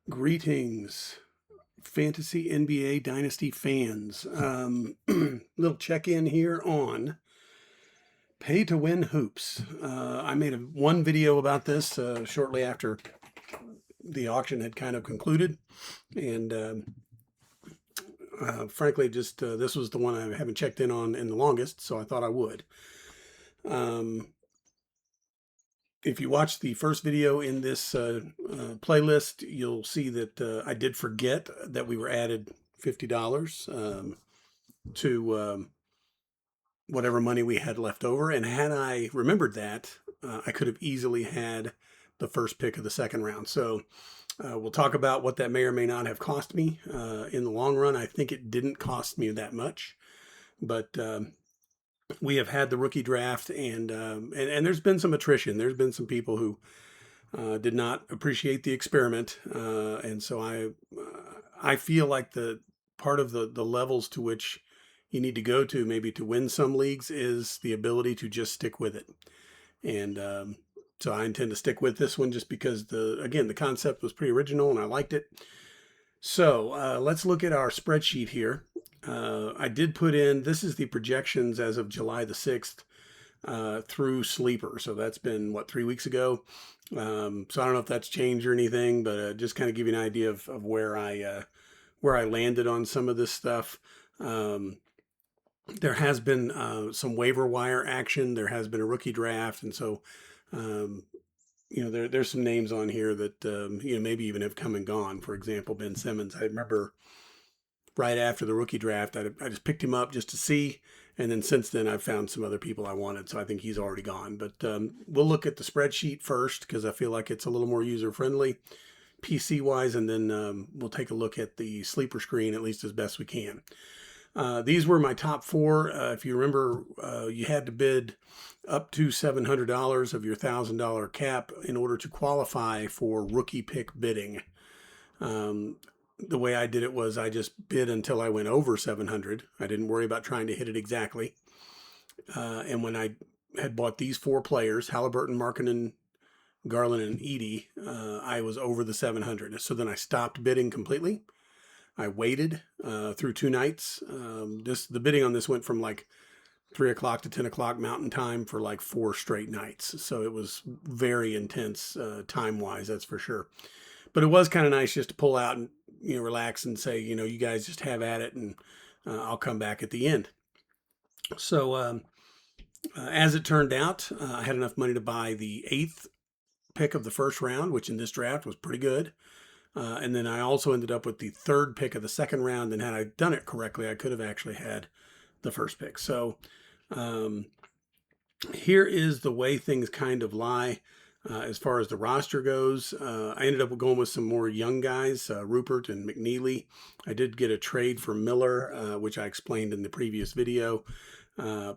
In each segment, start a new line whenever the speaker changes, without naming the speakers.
Greetings, fantasy NBA dynasty fans. Little check-in here on pay to win hoops. I made one video about this shortly after the auction had kind of concluded, and frankly, just this was the one I haven't checked in on in the longest, so I thought I would. If you watch the first video in this playlist, you'll see that I did forget that we were added $50 to whatever money we had left over. And had I remembered that, I could have easily had the first pick of the second round. So we'll talk about what that may or may not have cost me in the long run. I think it didn't cost me that much, but we have had the rookie draft, and there's been some attrition. There's been some people who did not appreciate the experiment, and so I feel like the part of the levels to which you need to go to maybe to win some leagues is the ability to just stick with it, and so I intend to stick with this one just because the concept was pretty original and I liked it. So let's look at our spreadsheet here. I did put in, this is the projections as of July the 6th through Sleeper. So that's been, 3 weeks ago. So I don't know if that's changed or anything, but just kind of give you an idea of where I landed on some of this stuff. There has been some waiver wire action. There has been a rookie draft. And so, there's some names on here that, maybe even have come and gone. For example, Ben Simmons. I remember right after the rookie draft, I just picked him up just to see. And then since then, I've found some other people I wanted. So I think he's already gone. But we'll look at the spreadsheet first because I feel like it's a little more user-friendly PC-wise. And then we'll take a look at the sleeper screen, at least as best we can. These were my top four. If you remember, you had to bid up to $700 of your $1,000 cap in order to qualify for rookie pick bidding. The way I did it was I just bid until I went over 700. I didn't worry about trying to hit it exactly. And when I had bought these four players, Halliburton, Markkanen, Garland, and Edey, I was over the 700. So then I stopped bidding completely. I waited through 2 nights. The bidding on this went from like 3 o'clock to 10 o'clock Mountain Time for like 4 straight nights. So it was very intense time-wise, that's for sure. But it was kind of nice just to pull out and relax and say, you guys just have at it, and I'll come back at the end. So as it turned out, I had enough money to buy the 8th pick of the first round, which in this draft was pretty good. And then I also ended up with the 3rd pick of the second round. And had I done it correctly, I could have actually had the first pick. So here is the way things kind of lie. As far as the roster goes, I ended up going with some more young guys, Rupert and McNeely. I did get a trade for Miller, which I explained in the previous video.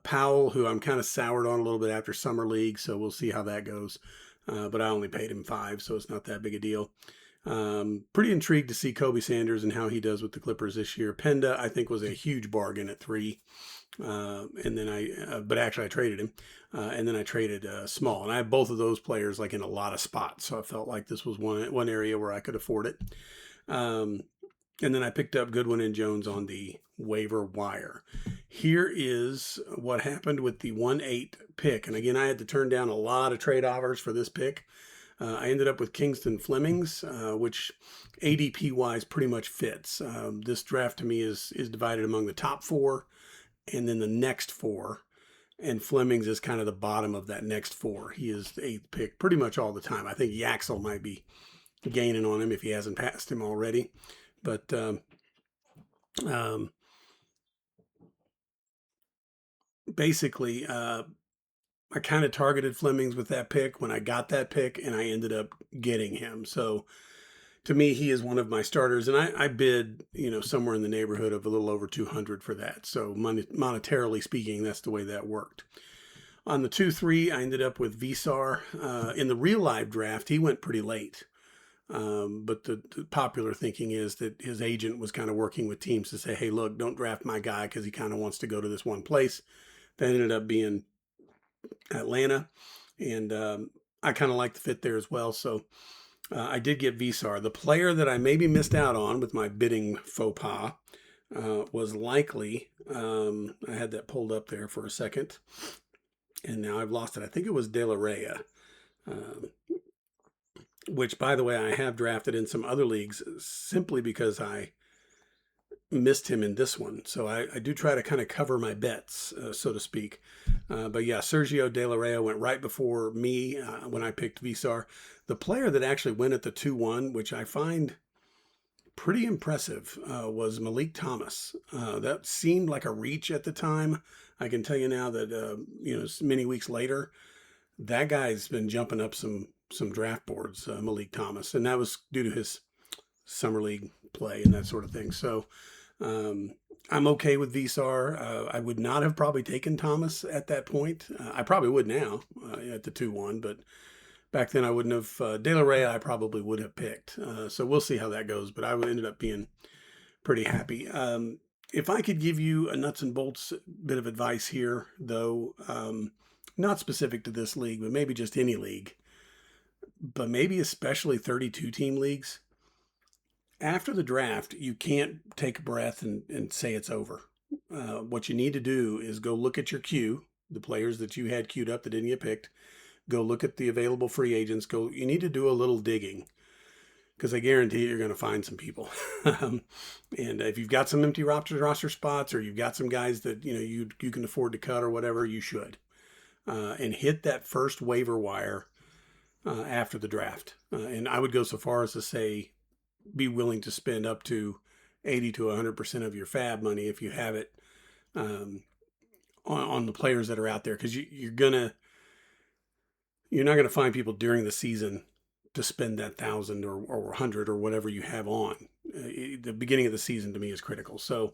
Powell, who I'm kind of soured on a little bit after Summer League, so we'll see how that goes. But I only paid him $5, so it's not that big a deal. Pretty intrigued to see Kobe Sanders and how he does with the Clippers this year. Penda, I think, was a huge bargain at 3. And then but actually I traded him. And then I traded Small. And I have both of those players like in a lot of spots. So I felt like this was one area where I could afford it. And then I picked up Goodwin and Jones on the waiver wire. Here is what happened with the 1-8 pick. And again, I had to turn down a lot of trade offers for this pick. I ended up with Kingston Flemings, which ADP-wise pretty much fits. This draft to me is divided among the top 4 and then the next 4. And Flemings is kind of the bottom of that next 4. He is the 8th pick pretty much all the time. I think Yaxel might be gaining on him if he hasn't passed him already. But basically, I kind of targeted Flemings with that pick when I got that pick, and I ended up getting him. So to me, he is one of my starters, and I bid, somewhere in the neighborhood of a little over 200 for that. So monetarily speaking, that's the way that worked. On the 2-3, I ended up with Visar. In the real live draft, he went pretty late. But the popular thinking is that his agent was kind of working with teams to say, hey, look, don't draft my guy because he kind of wants to go to this one place. That ended up being Atlanta. And I kind of like the fit there as well. So I did get Visar. The player that I maybe missed out on with my bidding faux pas was likely. I had that pulled up there for a second, and now I've lost it. I think it was De La Reyes, um, which, by the way, I have drafted in some other leagues simply because I missed him in this one. So I do try to kind of cover my bets, so to speak. But yeah, Sergio De La Reyes went right before me when I picked Visar. The player that actually went at the 2-1, which I find pretty impressive, was Malik Thomas. That seemed like a reach at the time. I can tell you now that many weeks later, that guy's been jumping up some draft boards, Malik Thomas, and that was due to his summer league play and that sort of thing. So I'm okay with Visar. I would not have probably taken Thomas at that point. I probably would now at the 2-1, but back then I wouldn't have. De La Reyes I probably would have picked. So we'll see how that goes, but I ended up being pretty happy. If I could give you a nuts and bolts bit of advice here, though, not specific to this league, but maybe just any league, but maybe especially 32 team leagues, after the draft, you can't take a breath and say it's over. What you need to do is go look at your queue, the players that you had queued up that didn't get picked. Go look at the available free agents. You need to do a little digging, because I guarantee you're going to find some people. And if you've got some empty roster spots, or you've got some guys that you can afford to cut or whatever, you should. And hit that first waiver wire after the draft. And I would go so far as to say, be willing to spend up to 80 to 100% of your FAAB money if you have it on the players that are out there, because you're not gonna find people during the season to spend that 1,000 or 100 or whatever you have on. The beginning of the season to me is critical. So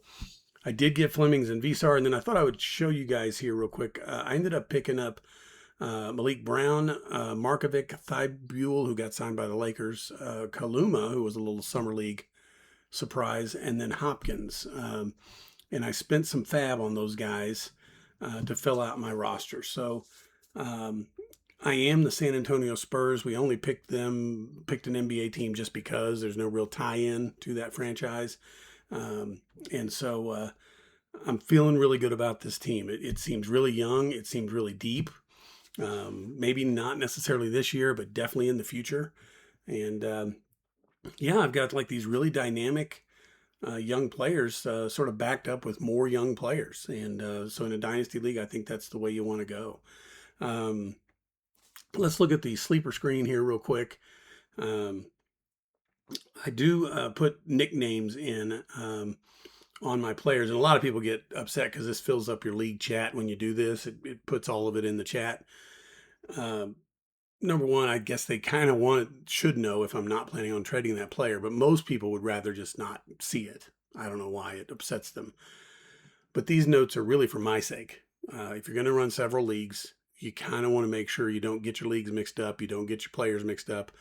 I did get Flemings and Visar, and then I thought I would show you guys here real quick. I ended up picking up Malik Brown, Markovic, Thibault, who got signed by the Lakers, Kaluma, who was a little summer league surprise, and then Hopkins. And I spent some FAAB on those guys to fill out my roster. So I am the San Antonio Spurs. We only picked an NBA team just because there's no real tie-in to that franchise. And so I'm feeling really good about this team. It seems really young. It seems really deep. Maybe not necessarily this year, but definitely in the future. And yeah, I've got like these really dynamic young players sort of backed up with more young players. And so in a dynasty league, I think that's the way you want to go. Let's look at the sleeper screen here real quick. I do put nicknames in on my players, and a lot of people get upset because this fills up your league chat when you do this. It puts all of it in the chat. Number one, I guess they kind of should know if I'm not planning on trading that player, but most people would rather just not see it. I don't know why it upsets them. But these notes are really for my sake. If you're going to run several leagues, you kind of want to make sure you don't get your leagues mixed up, you don't get your players mixed up.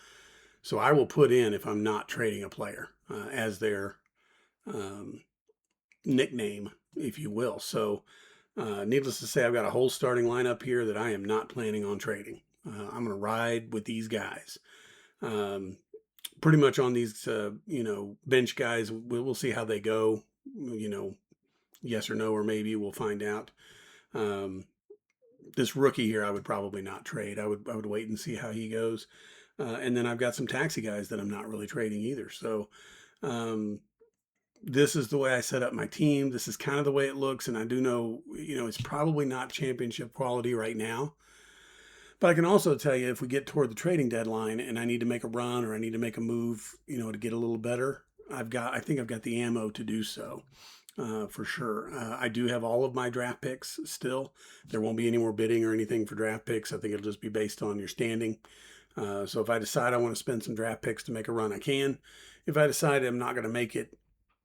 So I will put in, if I'm not trading a player, as their nickname, if you will. So needless to say, I've got a whole starting lineup here that I am not planning on trading. I'm going to ride with these guys. Pretty much on these, bench guys, we'll see how they go. Yes or no, or maybe we'll find out. This rookie here, I would probably not trade. I would wait and see how he goes. And then I've got some taxi guys that I'm not really trading either. So this is the way I set up my team. This is kind of the way it looks. And I do know, it's probably not championship quality right now. But I can also tell you, if we get toward the trading deadline and I need to make a run or I need to make a move, to get a little better, I think I've got the ammo to do so. For sure. I do have all of my draft picks still. There won't be any more bidding or anything for draft picks. I think it'll just be based on your standing. So if I decide I want to spend some draft picks to make a run, I can. If I decide I'm not going to make it,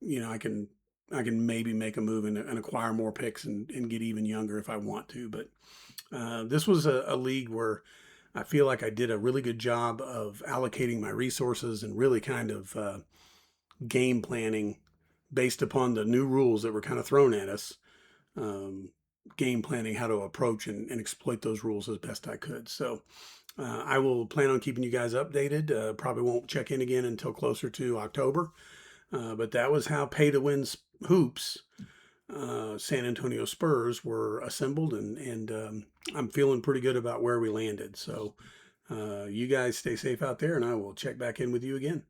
I can maybe make a move and acquire more picks and get even younger if I want to. But this was a league where I feel like I did a really good job of allocating my resources and really kind of game planning based upon the new rules that were kind of thrown at us, game planning how to approach and exploit those rules as best I could. So I will plan on keeping you guys updated. Probably won't check in again until closer to October. But that was how pay to win hoops San Antonio Spurs were assembled, and I'm feeling pretty good about where we landed. So you guys stay safe out there, and I will check back in with you again.